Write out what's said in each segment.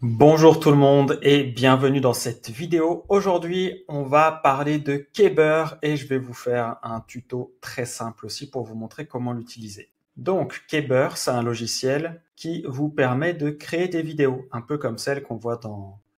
Bonjour tout le monde et bienvenue dans cette vidéo. Aujourd'hui, on va parler de Keber et je vais vous faire un tuto très simple aussi pour vous montrer comment l'utiliser. Donc, Keber, c'est un logiciel qui vous permet de créer des vidéos, un peu comme celle qu'on voit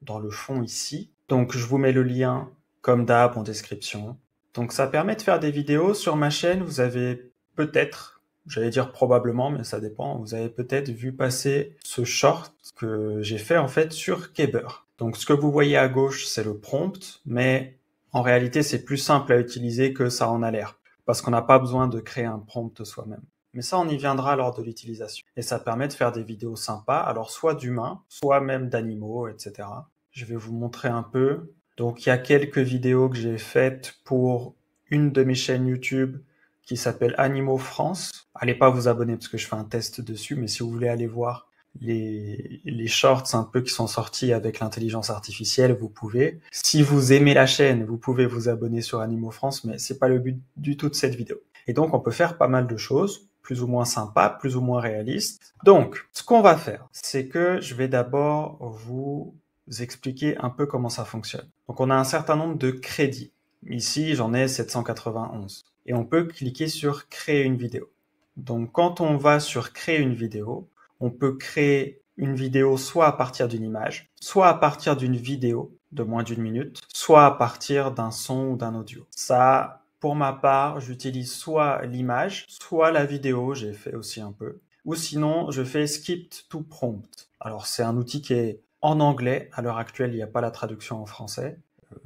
dans le fond ici. Donc, je vous mets le lien comme d'hab en description. Donc, ça permet de faire des vidéos. Sur ma chaîne, vous avez peut-être, j'allais dire probablement, mais ça dépend. Vous avez peut-être vu passer ce short que j'ai fait en fait sur Keber. Donc ce que vous voyez à gauche, c'est le prompt, mais en réalité, c'est plus simple à utiliser que ça en a l'air, parce qu'on n'a pas besoin de créer un prompt soi-même. Mais ça, on y viendra lors de l'utilisation. Et ça permet de faire des vidéos sympas, alors soit d'humains, soit même d'animaux, etc. Je vais vous montrer un peu. Donc il y a quelques vidéos que j'ai faites pour une de mes chaînes YouTube qui s'appelle Animaux France. Allez pas vous abonner parce que je fais un test dessus, mais si vous voulez aller voir les shorts un peu qui sont sortis avec l'intelligence artificielle, vous pouvez. Si vous aimez la chaîne, vous pouvez vous abonner sur Animaux France, mais c'est pas le but du tout de cette vidéo. Et donc, on peut faire pas mal de choses, plus ou moins sympas, plus ou moins réalistes. Donc, ce qu'on va faire, c'est que je vais d'abord vous expliquer un peu comment ça fonctionne. Donc, on a un certain nombre de crédits. Ici, j'en ai 791. Et on peut cliquer sur créer une vidéo. Donc, quand on va sur créer une vidéo, on peut créer une vidéo soit à partir d'une image, soit à partir d'une vidéo de moins d'une minute, soit à partir d'un son ou d'un audio. Ça, pour ma part, j'utilise soit l'image, soit la vidéo, j'ai fait aussi un peu, ou sinon je fais Skip to Prompt. Alors c'est un outil qui est en anglais, à l'heure actuelle il n'y a pas la traduction en français,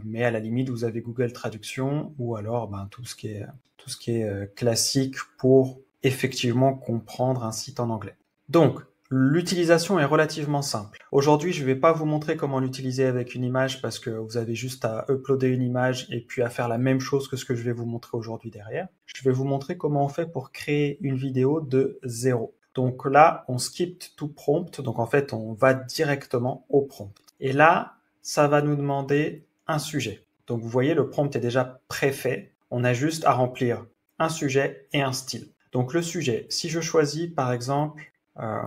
mais à la limite vous avez Google Traduction ou alors tout ce qui est classique pour effectivement comprendre un site en anglais. Donc, l'utilisation est relativement simple. Aujourd'hui, je ne vais pas vous montrer comment l'utiliser avec une image parce que vous avez juste à uploader une image et puis à faire la même chose que ce que je vais vous montrer aujourd'hui derrière. Je vais vous montrer comment on fait pour créer une vidéo de zéro. Donc là, on skip to prompt. Donc en fait, on va directement au prompt. Et là, ça va nous demander un sujet. Donc vous voyez, le prompt est déjà préfait. On a juste à remplir un sujet et un style. Donc le sujet, si je choisis par exemple euh,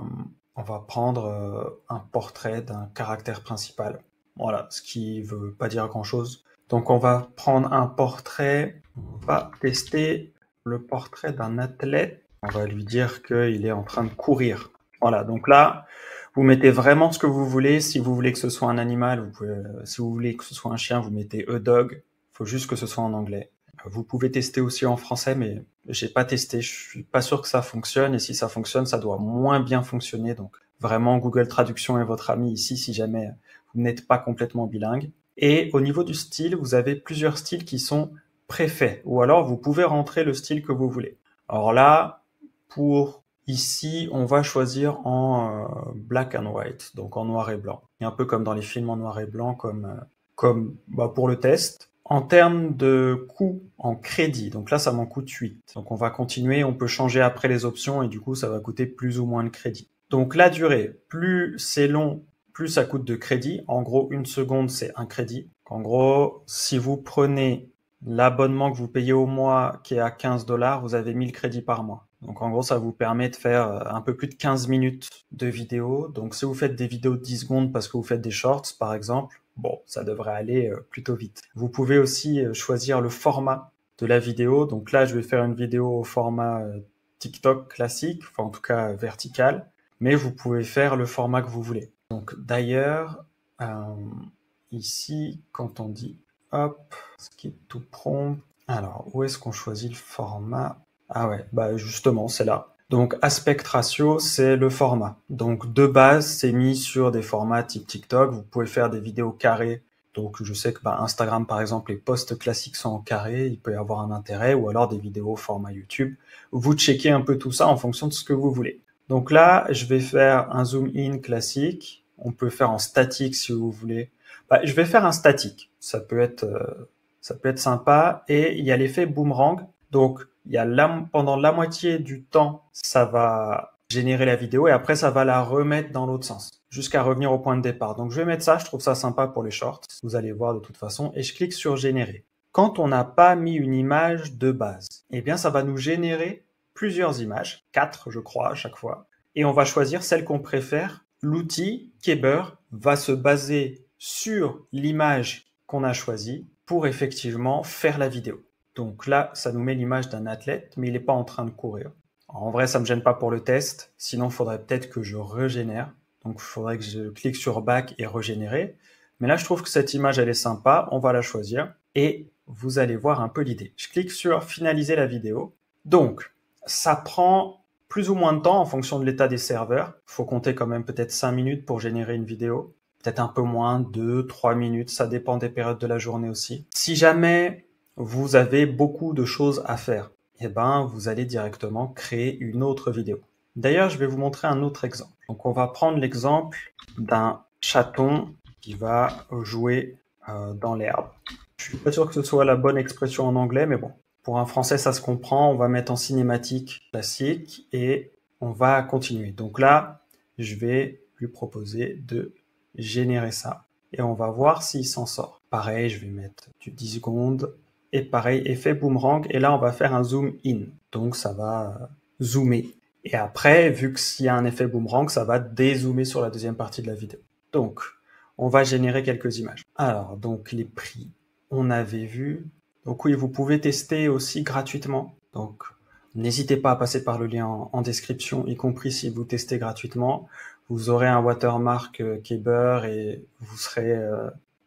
on va prendre un portrait d'un caractère principal. Voilà, ce qui veut pas dire grand-chose. Donc on va prendre un portrait, on va tester le portrait d'un athlète. On va lui dire qu'il est en train de courir. Voilà, donc là, vous mettez vraiment ce que vous voulez. Si vous voulez que ce soit un animal, vous pouvez, si vous voulez que ce soit un chien, vous mettez a dog. Il faut juste que ce soit en anglais. Vous pouvez tester aussi en français, mais j'ai pas testé. Je suis pas sûr que ça fonctionne. Et si ça fonctionne, ça doit moins bien fonctionner. Donc vraiment, Google Traduction est votre ami ici si jamais vous n'êtes pas complètement bilingue. Et au niveau du style, vous avez plusieurs styles qui sont préfaits. Ou alors, vous pouvez rentrer le style que vous voulez. Alors là, pour ici, on va choisir en black and white, donc en noir et blanc. Et un peu comme dans les films en noir et blanc, comme pour le test. En termes de coût en crédit, donc là ça m'en coûte 8. Donc on va continuer, on peut changer après les options et du coup ça va coûter plus ou moins de crédit. Donc la durée, plus c'est long, plus ça coûte de crédit. En gros, une seconde c'est un crédit. En gros, si vous prenez l'abonnement que vous payez au mois qui est à 15 $, vous avez 1000 crédits par mois. Donc en gros, ça vous permet de faire un peu plus de 15 minutes de vidéo. Donc si vous faites des vidéos de 10 secondes parce que vous faites des shorts par exemple, bon, ça devrait aller plutôt vite. Vous pouvez aussi choisir le format de la vidéo. Donc là, je vais faire une vidéo au format TikTok classique, enfin en tout cas vertical, mais vous pouvez faire le format que vous voulez. Donc d'ailleurs, ici, quand on dit hop, skip to prompt, alors où est-ce qu'on choisit le format? Ah ouais, justement, c'est là. Donc aspect ratio, c'est le format. Donc de base, c'est mis sur des formats type TikTok. Vous pouvez faire des vidéos carrées. Donc je sais que Instagram, par exemple, les posts classiques sont en carré. Il peut y avoir un intérêt. Ou alors des vidéos format YouTube. Vous checkez un peu tout ça en fonction de ce que vous voulez. Donc là, je vais faire un zoom in classique. On peut faire en statique si vous voulez. Je vais faire un statique. Ça peut être sympa. Et il y a l'effet boomerang. Donc pendant la moitié du temps, ça va générer la vidéo et après ça va la remettre dans l'autre sens jusqu'à revenir au point de départ. Donc je vais mettre ça, je trouve ça sympa pour les shorts. Vous allez voir de toute façon et je clique sur générer. Quand on n'a pas mis une image de base, eh bien ça va nous générer plusieurs images, 4 je crois à chaque fois, et on va choisir celle qu'on préfère. L'outil Keber va se baser sur l'image qu'on a choisie pour effectivement faire la vidéo. Donc là, ça nous met l'image d'un athlète, mais il n'est pas en train de courir. En vrai, ça ne me gêne pas pour le test. Sinon, il faudrait peut-être que je régénère. Donc, il faudrait que je clique sur Back et régénérer. Mais là, je trouve que cette image, elle est sympa. On va la choisir et vous allez voir un peu l'idée. Je clique sur Finaliser la vidéo. Donc, ça prend plus ou moins de temps en fonction de l'état des serveurs. Il faut compter quand même peut-être 5 minutes pour générer une vidéo. Peut-être un peu moins, 2, 3 minutes. Ça dépend des périodes de la journée aussi. Si jamais vous avez beaucoup de choses à faire, eh ben, vous allez directement créer une autre vidéo. D'ailleurs, je vais vous montrer un autre exemple. Donc, on va prendre l'exemple d'un chaton qui va jouer dans l'herbe. Je suis pas sûr que ce soit la bonne expression en anglais, mais bon. Pour un français, ça se comprend. On va mettre en cinématique classique et on va continuer. Donc là, je vais lui proposer de générer ça. Et on va voir s'il s'en sort. Pareil, je vais mettre du 10 secondes. Et pareil, effet boomerang. Et là, on va faire un zoom in. Donc, ça va zoomer. Et après, vu que s'il y a un effet boomerang, ça va dézoomer sur la deuxième partie de la vidéo. Donc, on va générer quelques images. Alors, donc, les prix, on avait vu. Donc oui, vous pouvez tester aussi gratuitement. Donc, n'hésitez pas à passer par le lien en description, y compris si vous testez gratuitement. Vous aurez un watermark Keber et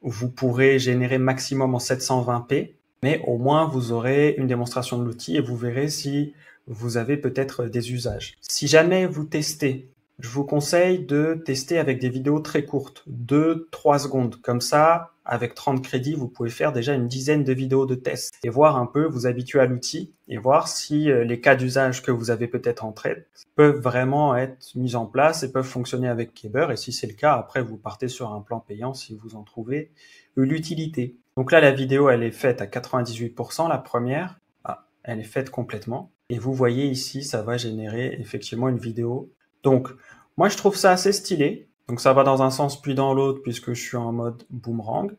vous pourrez générer maximum en 720p. Mais au moins, vous aurez une démonstration de l'outil et vous verrez si vous avez peut-être des usages. Si jamais vous testez, je vous conseille de tester avec des vidéos très courtes, 2-3 secondes. Comme ça, avec 30 crédits, vous pouvez faire déjà une dizaine de vidéos de test et voir un peu, vous habituer à l'outil et voir si les cas d'usage que vous avez peut-être en tête peuvent vraiment être mis en place et peuvent fonctionner avec Keber. Et si c'est le cas, après, vous partez sur un plan payant si vous en trouvez l'utilité. Donc là, la vidéo, elle est faite à 98%, la première. Ah, elle est faite complètement. Et vous voyez ici, ça va générer effectivement une vidéo. Donc, moi, je trouve ça assez stylé. Donc, ça va dans un sens puis dans l'autre puisque je suis en mode boomerang.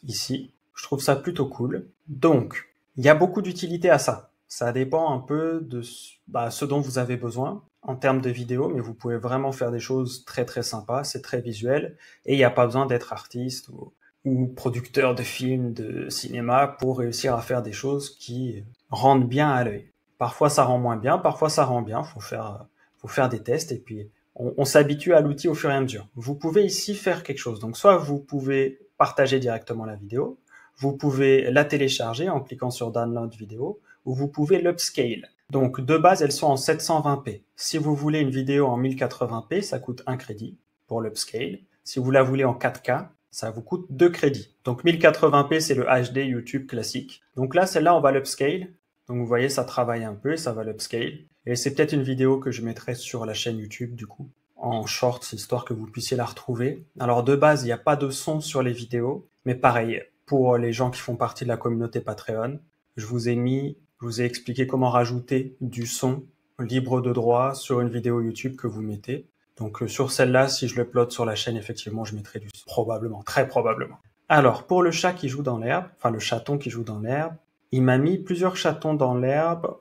Ici, je trouve ça plutôt cool. Donc, il y a beaucoup d'utilité à ça. Ça dépend un peu de ce dont vous avez besoin en termes de vidéo, mais vous pouvez vraiment faire des choses très très sympas. C'est très visuel et il n'y a pas besoin d'être artiste ou producteur de films, de cinéma pour réussir à faire des choses qui rendent bien à l'œil. Parfois ça rend moins bien, parfois ça rend bien, faut faire des tests et puis on s'habitue à l'outil au fur et à mesure. Vous pouvez ici faire quelque chose. Donc soit vous pouvez partager directement la vidéo, vous pouvez la télécharger en cliquant sur Download vidéo, ou vous pouvez l'upscale. Donc de base, elles sont en 720p. Si vous voulez une vidéo en 1080p, ça coûte 1 crédit pour l'upscale. Si vous la voulez en 4K, ça vous coûte 2 crédits. Donc 1080p, c'est le HD YouTube classique. Donc là, celle-là, on va l'upscale. Donc vous voyez, ça travaille un peu et ça va l'upscale. Et c'est peut-être une vidéo que je mettrai sur la chaîne YouTube du coup, en shorts, histoire que vous puissiez la retrouver. Alors de base, il n'y a pas de son sur les vidéos, mais pareil, pour les gens qui font partie de la communauté Patreon, je vous ai expliqué comment rajouter du son libre de droit sur une vidéo YouTube que vous mettez. Donc sur celle-là, si je l'upload sur la chaîne, effectivement, je mettrai du son. Probablement, très probablement. Alors, pour le chat qui joue dans l'herbe, enfin le chaton qui joue dans l'herbe, il m'a mis plusieurs chatons dans l'herbe.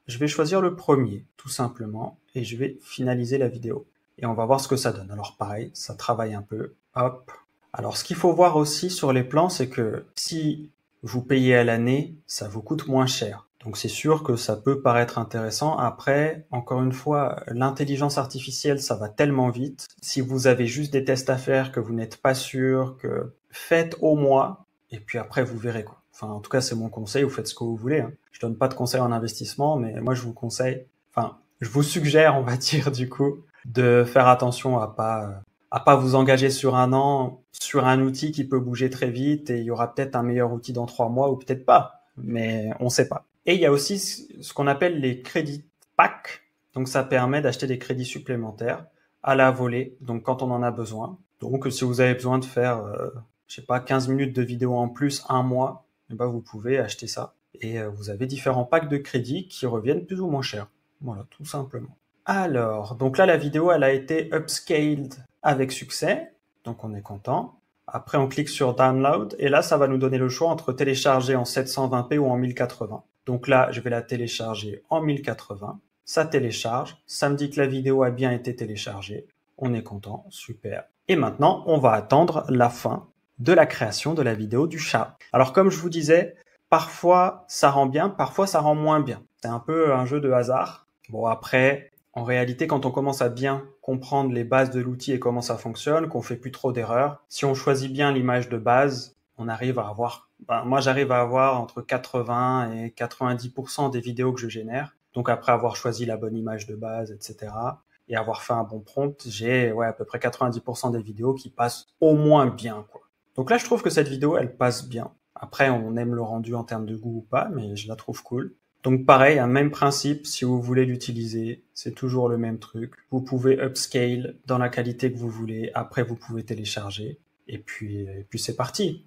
Je vais choisir le premier, tout simplement, et je vais finaliser la vidéo. Et on va voir ce que ça donne. Alors pareil, ça travaille un peu. Hop. Alors ce qu'il faut voir aussi sur les plans, c'est que si vous payez à l'année, ça vous coûte moins cher. Donc c'est sûr que ça peut paraître intéressant. Après, encore une fois, l'intelligence artificielle, ça va tellement vite. Si vous avez juste des tests à faire, que vous n'êtes pas sûr, que faites au mois, et puis après vous verrez quoi. Enfin, en tout cas, c'est mon conseil, vous faites ce que vous voulez. Hein. Je donne pas de conseils en investissement, mais moi je vous suggère, on va dire du coup, de faire attention à pas vous engager sur un an sur un outil qui peut bouger très vite et il y aura peut-être un meilleur outil dans 3 mois ou peut-être pas, mais on sait pas. Et il y a aussi ce qu'on appelle les crédits packs. Donc ça permet d'acheter des crédits supplémentaires à la volée, donc quand on en a besoin. Donc si vous avez besoin de faire, 15 minutes de vidéo en plus, un mois, eh ben, vous pouvez acheter ça. Et vous avez différents packs de crédits qui reviennent plus ou moins cher. Voilà, tout simplement. Alors, donc là, la vidéo, elle a été upscaled avec succès. Donc, on est content. Après, on clique sur Download. Et là, ça va nous donner le choix entre télécharger en 720p ou en 1080. Donc là, je vais la télécharger en 1080. Ça télécharge. Ça me dit que la vidéo a bien été téléchargée. On est content. Super. Et maintenant, on va attendre la fin de la création de la vidéo du chat. Alors comme je vous disais, parfois ça rend bien, parfois ça rend moins bien. C'est un peu un jeu de hasard. Bon après, en réalité, quand on commence à bien comprendre les bases de l'outil et comment ça fonctionne, qu'on fait plus trop d'erreurs, si on choisit bien l'image de base, on arrive à avoir, moi j'arrive à avoir entre 80 et 90% des vidéos que je génère. Donc après avoir choisi la bonne image de base, etc. et avoir fait un bon prompt, j'ai à peu près 90% des vidéos qui passent au moins bien, quoi. Donc là, je trouve que cette vidéo, elle passe bien. Après, on aime le rendu en termes de goût ou pas, mais je la trouve cool. Donc pareil, un même principe, si vous voulez l'utiliser, c'est toujours le même truc. Vous pouvez upscale dans la qualité que vous voulez, après vous pouvez télécharger, et puis c'est parti.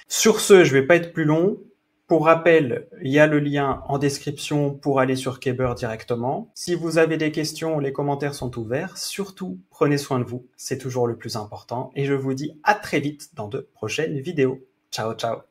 Sur ce, je vais pas être plus long. Pour rappel, il y a le lien en description pour aller sur Keber directement. Si vous avez des questions, les commentaires sont ouverts. Surtout, prenez soin de vous, c'est toujours le plus important. Et je vous dis à très vite dans de prochaines vidéos. Ciao, ciao.